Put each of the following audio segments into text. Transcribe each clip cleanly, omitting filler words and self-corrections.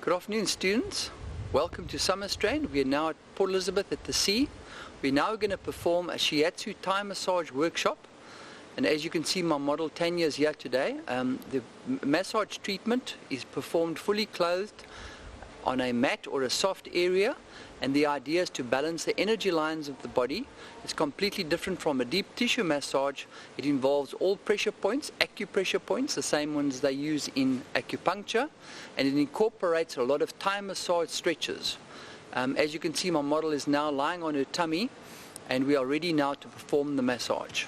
Good afternoon, students. Welcome to Summer Strain. We are now at Port Elizabeth at the sea. We're now going to perform a shiatsu Thai massage workshop. And as you can see, my model Tanya is here today. The massage treatment is performed fully clothed on a mat or a soft area, and the idea is to balance the energy lines of the body. It's completely different from a deep tissue massage. It involves all pressure points, acupressure points, the same ones they use in acupuncture, and it incorporates a lot of Thai massage stretches. As you can see, my model is now lying on her tummy, and we are ready now to perform the massage.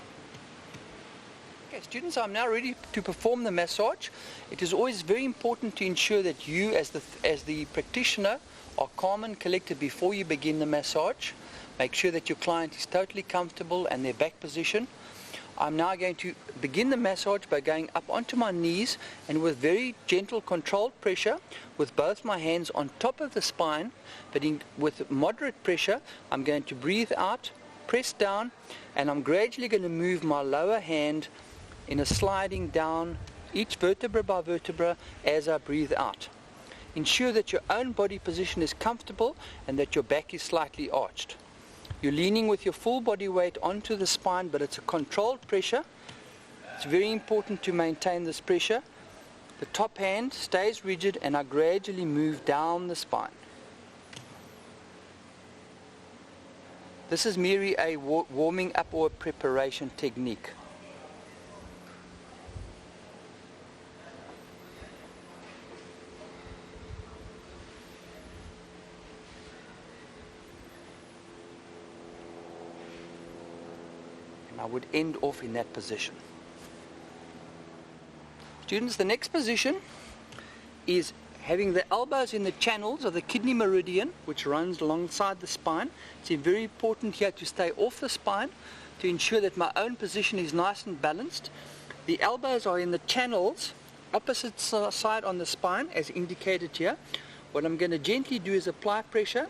Okay, students, I'm now ready to perform the massage. It is always very important to ensure that you, as the practitioner, are calm and collected before you begin the massage. Make sure that your client is totally comfortable and their back position. I'm now going to begin the massage by going up onto my knees and with very gentle controlled pressure with both my hands on top of the spine, but with moderate pressure, I'm going to breathe out, press down, and I'm gradually going to move my lower hand in a sliding down each vertebra by vertebra as I breathe out. Ensure that your own body position is comfortable and that your back is slightly arched. You're leaning with your full body weight onto the spine, but it's a controlled pressure. It's very important to maintain this pressure. The top hand stays rigid and I gradually move down the spine. This is merely a warming up or a preparation technique. I would end off in that position. Students, the next position is having the elbows in the channels of the kidney meridian, which runs alongside the spine. It's very important here to stay off the spine to ensure that my own position is nice and balanced. The elbows are in the channels opposite side on the spine as indicated here. What I'm going to gently do is apply pressure,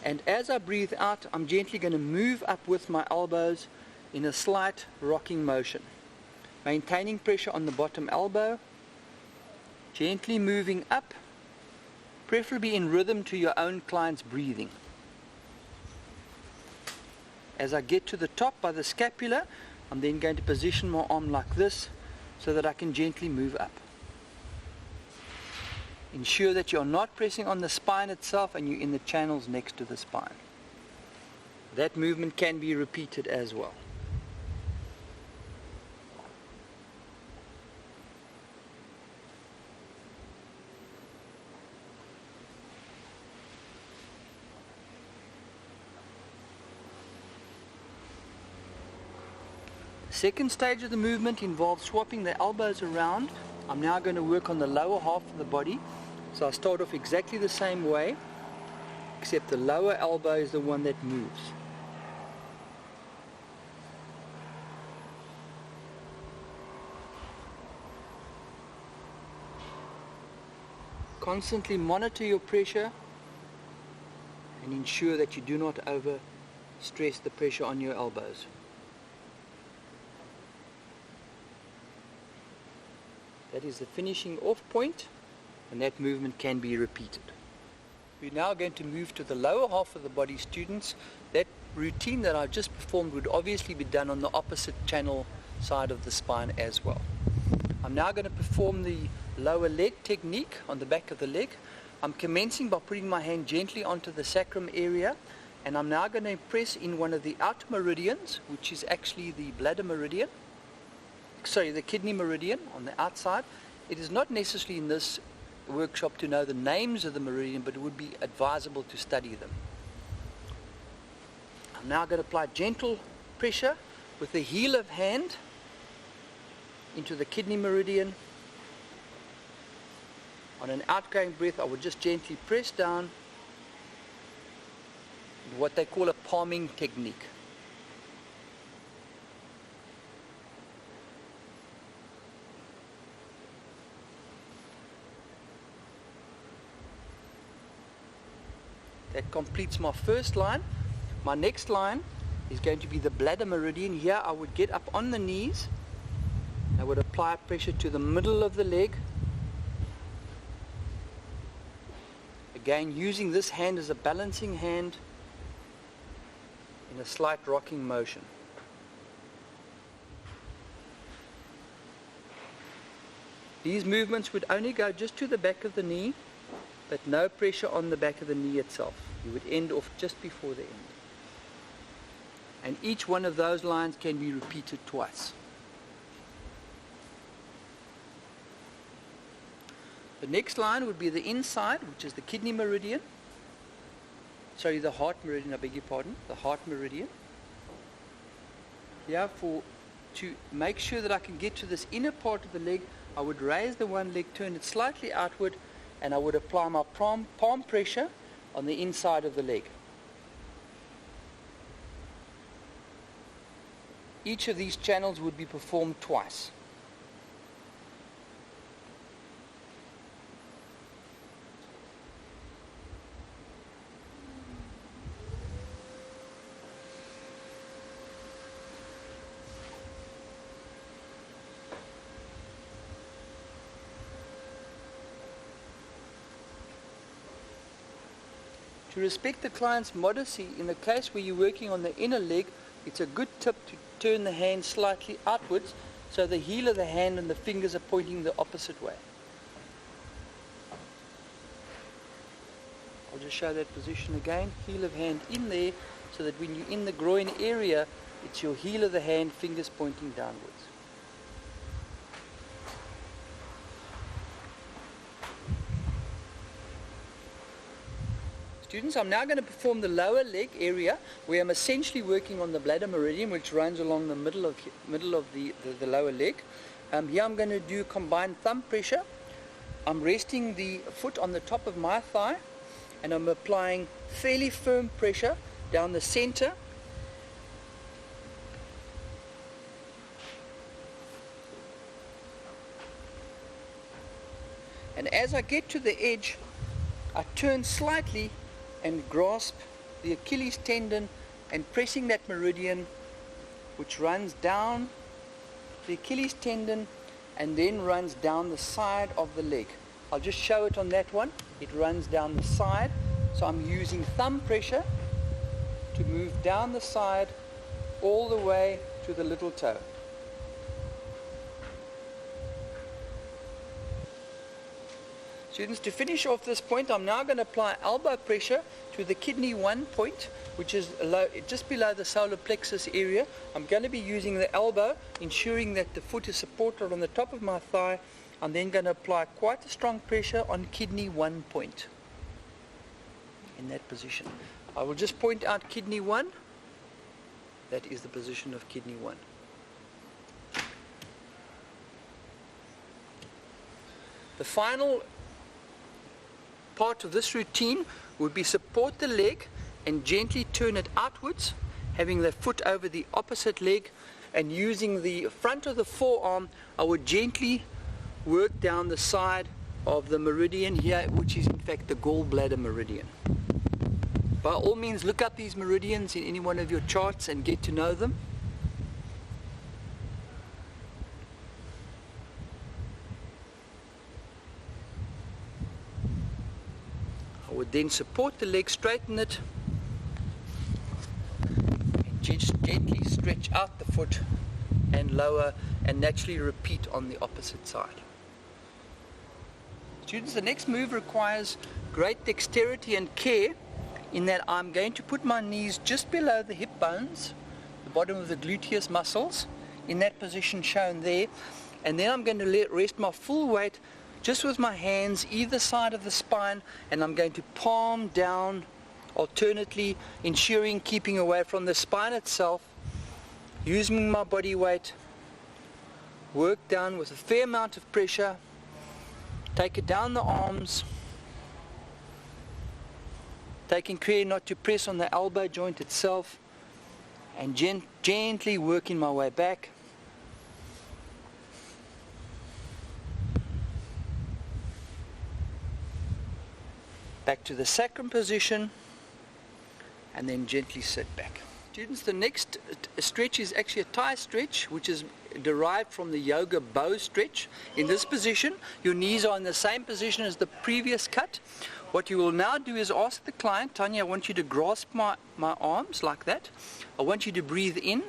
and as I breathe out, I'm gently going to move up with my elbows in a slight rocking motion, maintaining pressure on the bottom elbow, gently moving up, preferably in rhythm to your own client's breathing. As I get to the top by the scapula, I'm then going to position my arm like this so that I can gently move up. Ensure that you're not pressing on the spine itself and you're in the channels next to the spine. That movement can be repeated as well. The second stage of the movement involves swapping the elbows around. I'm now going to work on the lower half of the body. So I start off exactly the same way, except the lower elbow is the one that moves. Constantly monitor your pressure and ensure that you do not overstress the pressure on your elbows. That is the finishing off point, and that movement can be repeated. We're now going to move to the lower half of the body, students. That routine that I've just performed would obviously be done on the opposite channel side of the spine as well. I'm now going to perform the lower leg technique on the back of the leg. I'm commencing by putting my hand gently onto the sacrum area, and I'm now going to press in one of the outer meridians, which is actually the bladder meridian. The kidney meridian on the outside. It is not necessary in this workshop to know the names of the meridian, but it would be advisable to study them. I'm now going to apply gentle pressure with the heel of hand into the kidney meridian. On an outgoing breath, I would just gently press down, what they call a palming technique. That completes my first line. My next line is going to be the bladder meridian. Here I would get up on the knees. I would apply pressure to the middle of the leg Again, using this hand as a balancing hand in a slight rocking motion. These movements would only go just to the back of the knee, but no pressure on the back of the knee itself. You would end off just before the end. And each one of those lines can be repeated twice. The next line would be the inside, which is the kidney meridian. Sorry, the heart meridian, I beg your pardon, the heart meridian. Here, to make sure that I can get to this inner part of the leg, I would raise the one leg, turn it slightly outward, and I would apply my palm pressure on the inside of the leg. Each of these channels would be performed twice. To respect the client's modesty, in the case where you're working on the inner leg, it's a good tip to turn the hand slightly outwards so the heel of the hand and the fingers are pointing the opposite way. I'll just show that position again. Heel of hand in there so that when you're in the groin area, it's your heel of the hand, fingers pointing downwards. Students, I'm now going to perform the lower leg area where I'm essentially working on the bladder meridian, which runs along the middle of the lower leg. Here I'm going to do combined thumb pressure. I'm resting the foot on the top of my thigh and I'm applying fairly firm pressure down the center. And as I get to the edge, I turn slightly and grasp the Achilles tendon and pressing that meridian, which runs down the Achilles tendon and then runs down the side of the leg. I'll just show it on that one. It runs down the side, so I'm using thumb pressure to move down the side all the way to the little toe. Students, to finish off this point, I'm now going to apply elbow pressure to the kidney 1 point, which is just below the solar plexus area. I'm going to be using the elbow, ensuring that the foot is supported on the top of my thigh. I'm then going to apply quite a strong pressure on kidney 1 point in that position. I will just point out kidney 1. That is the position of kidney 1. The final part of this routine would be support the leg and gently turn it outwards, having the foot over the opposite leg, and using the front of the forearm, I would gently work down the side of the meridian here, which is in fact the gallbladder meridian. By all means, look up these meridians in any one of your charts and get to know them. I would then support the leg, straighten it, and just gently stretch out the foot and lower, and naturally repeat on the opposite side. Students, the next move requires great dexterity and care, in that I'm going to put my knees just below the hip bones, the bottom of the gluteus muscles, in that position shown there, and then I'm going to rest my full weight just with my hands either side of the spine, and I'm going to palm down alternately, ensuring keeping away from the spine itself, using my body weight, work down with a fair amount of pressure, take it down the arms, taking care not to press on the elbow joint itself, and gently working my way back. Back to the sacrum position, and then gently sit back. Students, the next stretch is actually a thigh stretch, which is derived from the yoga bow stretch. In this position, your knees are in the same position as the previous cut, What you will now do is ask the client, Tanya, I want you to grasp my arms like that. I want you to breathe in,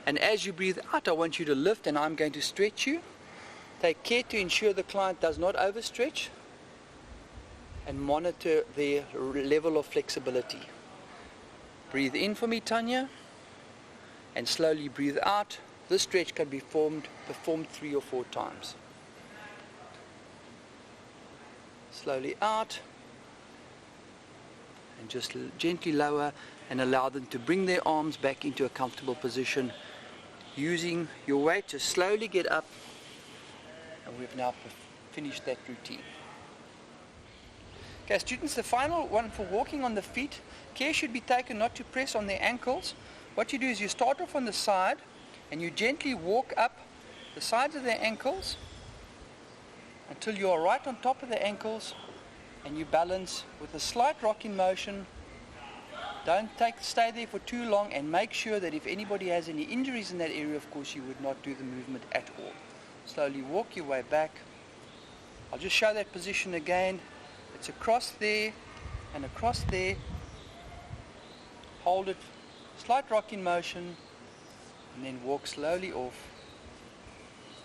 and as you breathe out, I want you to lift, and I'm going to stretch you. Take care to ensure the client does not overstretch, and monitor their level of flexibility. Breathe in for me, Tanya, and slowly breathe out. This stretch can be performed 3 or 4 times. Slowly out, and just gently lower and allow them to bring their arms back into a comfortable position. Using your weight, just slowly get up, and we've now finished that routine. Okay, students, the final one for walking on the feet, care should be taken not to press on their ankles. What you do is you start off on the side and you gently walk up the sides of their ankles until you are right on top of the ankles, and you balance with a slight rocking motion. Don't stay there for too long, and make sure that if anybody has any injuries in that area, of course, you would not do the movement at all. Slowly walk your way back. I'll just show that position again. It's across there and across there. Hold it, slight rocking motion, and then walk slowly off.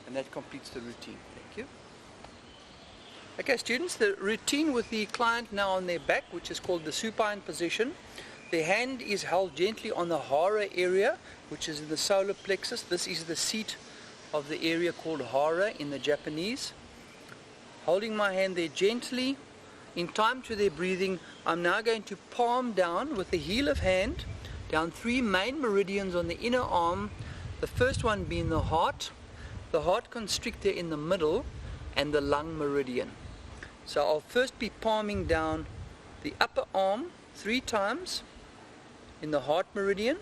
And that completes the routine. Thank you. Okay, students, the routine with the client now on their back, which is called the supine position. The hand is held gently on the hara area, which is in the solar plexus. This is the seat of the area called hara in the Japanese. Holding my hand there gently, in time to their breathing, I'm now going to palm down with the heel of hand down 3 main meridians on the inner arm. The first one being the heart constrictor in the middle, and the lung meridian. So I'll first be palming down the upper arm 3 times in the heart meridian.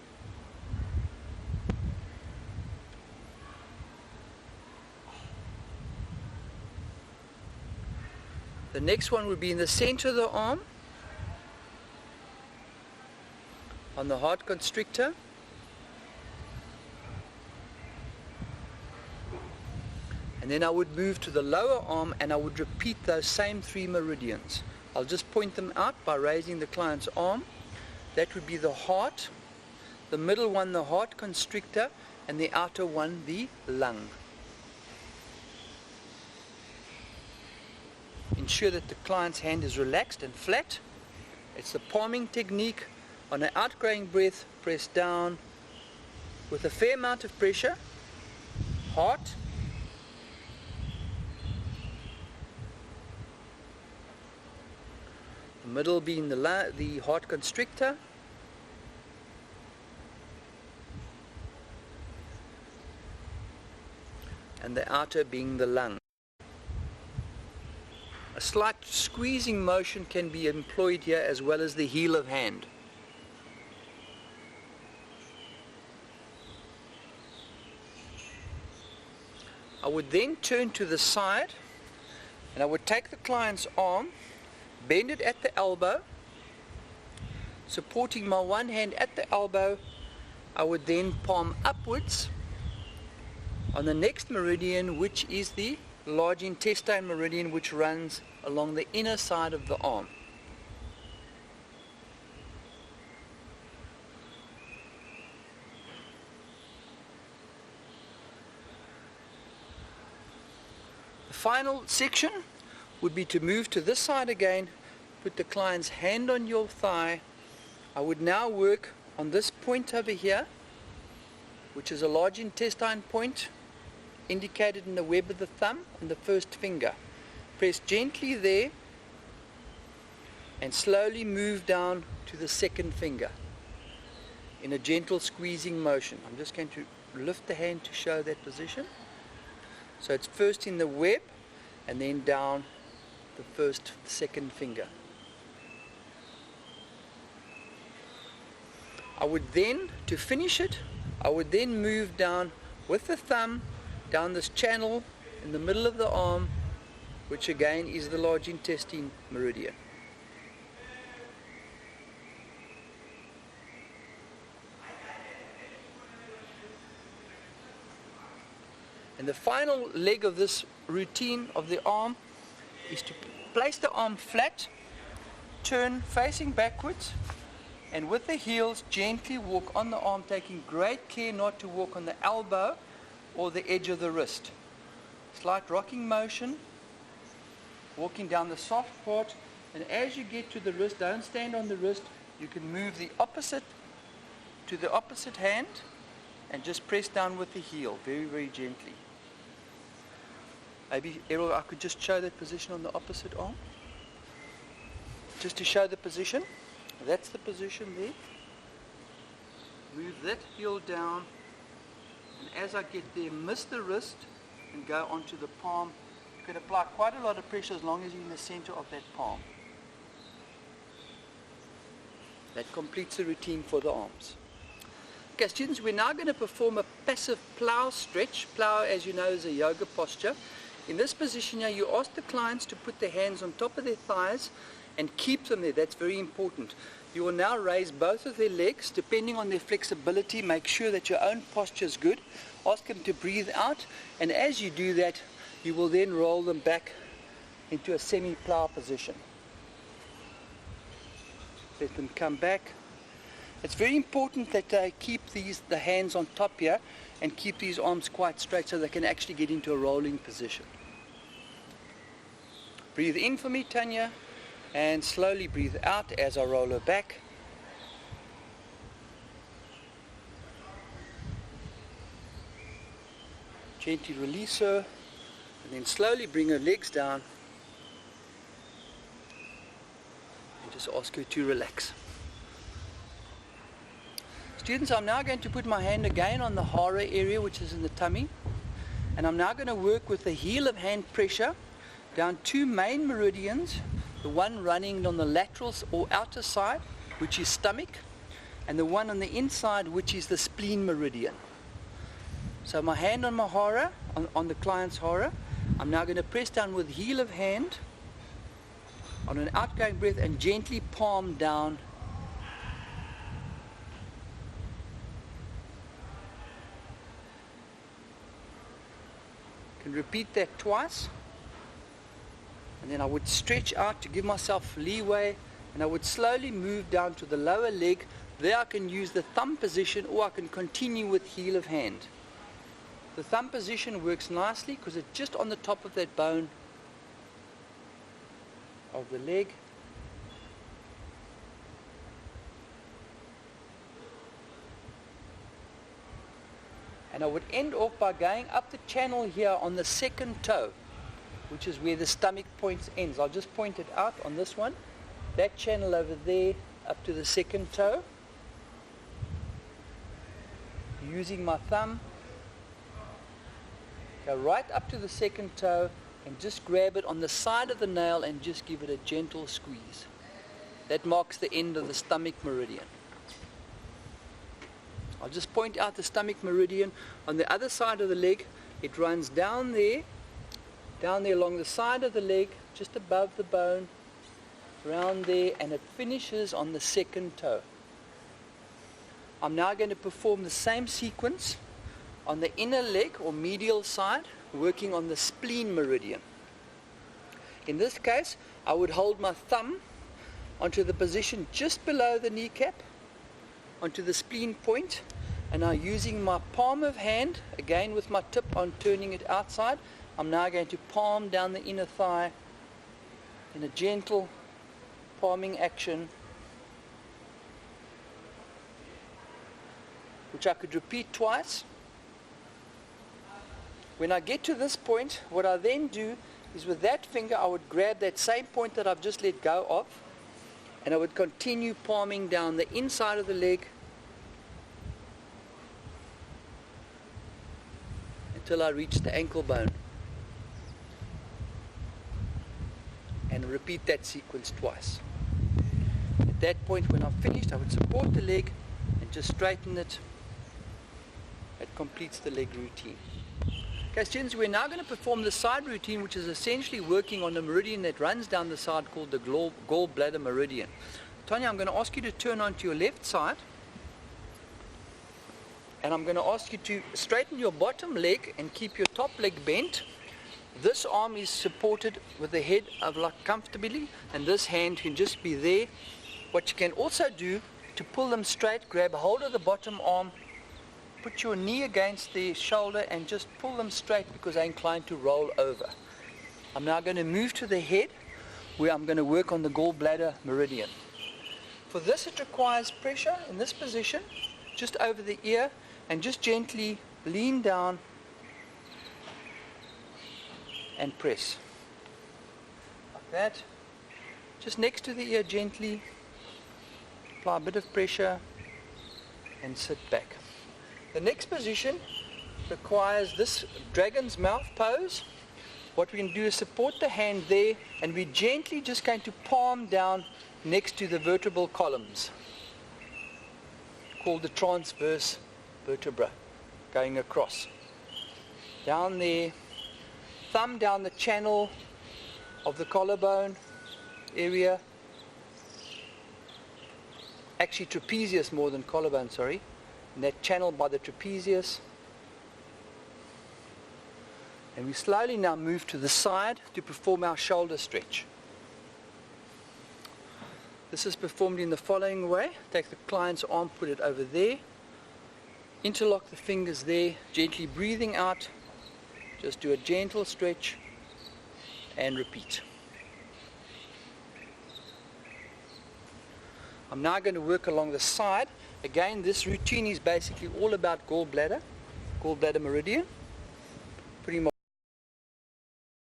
The next one would be in the center of the arm on the heart constrictor. And then I would move to the lower arm and I would repeat those same 3 meridians. I'll just point them out by raising the client's arm. That would be the heart, the middle one the heart constrictor, and the outer one the lung. Ensure that the client's hand is relaxed and flat. It's the palming technique. On an outgoing breath, press down with a fair amount of pressure. Heart, the middle being the heart constrictor, and the outer being the lung. A slight squeezing motion can be employed here, as well as the heel of hand. I would then turn to the side and I would take the client's arm, bend it at the elbow, supporting my one hand at the elbow. I would then palm upwards on the next meridian, which is the large intestine meridian, which runs along the inner side of the arm. The final section would be to move to this side again, put the client's hand on your thigh. I would now work on this point over here, which is a large intestine point indicated in the web of the thumb and the first finger. Press gently there and slowly move down to the second finger in a gentle squeezing motion. I'm just going to lift the hand to show that position. So it's first in the web and then down the second finger. I would then, to finish it, I would then move down with the thumb down this channel in the middle of the arm, which again is the large intestine meridian. And the final leg of this routine of the arm is to place the arm flat turn facing backwards, and with the heels gently walk on the arm, taking great care not to walk on the elbow or the edge of the wrist. Slight rocking motion, walking down the soft part, and as you get to the wrist, don't stand on the wrist, you can move the opposite to the opposite hand and just press down with the heel very, very gently. Maybe, Errol, I could just show that position on the opposite arm. Just to show the position. That's the position there. Move that heel down, and as I get there, miss the wrist and go onto the palm. You can apply quite a lot of pressure as long as you're in the center of that palm. That completes the routine for the arms. Okay, students, we're now going to perform a passive plow stretch. Plow, as you know, is a yoga posture. In this position here, you ask the clients to put their hands on top of their thighs and keep them there. That's very important. You will now raise both of their legs, depending on their flexibility. Make sure that your own posture is good. Ask them to breathe out, and as you do that, you will then roll them back into a semi-plow position. Let them come back. It's very important that they keep the hands on top here and keep these arms quite straight so they can actually get into a rolling position. Breathe in for me, Tanya, and slowly breathe out as I roll her back. Gently release her, and then slowly bring her legs down and just ask her to relax. Students, I'm now going to put my hand again on the hara area, which is in the tummy, and I'm now going to work with the heel of hand pressure down two main meridians, the one running on the lateral or outer side, which is stomach, and the one on the inside, which is the spleen meridian. So my hand on my hara, on the client's hara, I'm now going to press down with heel of hand on an outgoing breath and gently palm down. Can repeat that twice, and then I would stretch out to give myself leeway, and I would slowly move down to the lower leg. There I can use the thumb position, or I can continue with heel of hand. The thumb position works nicely because it's just on the top of that bone of the leg. And I would end off by going up the channel here on the second toe, which is where the stomach point ends. I'll just point it out on this one. That channel over there up to the second toe. Using my thumb, go right up to the second toe and just grab it on the side of the nail and just give it a gentle squeeze. That marks the end of the stomach meridian. I'll just point out the stomach meridian on the other side of the leg. It runs down there along the side of the leg, just above the bone, around there, and it finishes on the second toe. I'm now going to perform the same sequence on the inner leg or medial side, working on the spleen meridian. In this case, I would hold my thumb onto the position just below the kneecap, onto the spleen point, and now using my palm of hand, again with my tip on turning it outside, I'm now going to palm down the inner thigh in a gentle palming action, which I could repeat twice. When I get to this point, what I then do is with that finger I would grab that same point that I've just let go of, and I would continue palming down the inside of the leg until I reach the ankle bone, and repeat that sequence twice. At that point, when I'm finished, I would support the leg and just straighten it. That completes the leg routine. Okay, students, we're now going to perform the side routine, which is essentially working on the meridian that runs down the side called the gallbladder meridian. Tanya, I'm going to ask you to turn onto your left side, and I'm going to ask you to straighten your bottom leg and keep your top leg bent, This arm is supported with the head of like comfortably, and this hand can just be there. What you can also do to pull them straight, grab hold of the bottom arm, put your knee against the shoulder and just pull them straight because they're inclined to roll over. I'm now going to move to the head where I'm going to work on the gallbladder meridian. For this it requires pressure in this position, just over the ear, and just gently lean down and press. Like that. Just next to the ear gently, apply a bit of pressure and sit back. The next position requires this dragon's mouth pose. What we can do is support the hand there, and we're gently just going to palm down next to the vertebral columns, called the transverse vertebra, going across. Down there, thumb down the channel of the collarbone area, actually trapezius more than collarbone, sorry, and that channel by the trapezius. And we slowly now move to the side to perform our shoulder stretch. This is performed in the following way. Take the client's arm, put it over there, interlock the fingers there, gently breathing out, just do a gentle stretch and repeat. I'm now going to work along the side. Again, this routine is basically all about gallbladder meridian. Putting my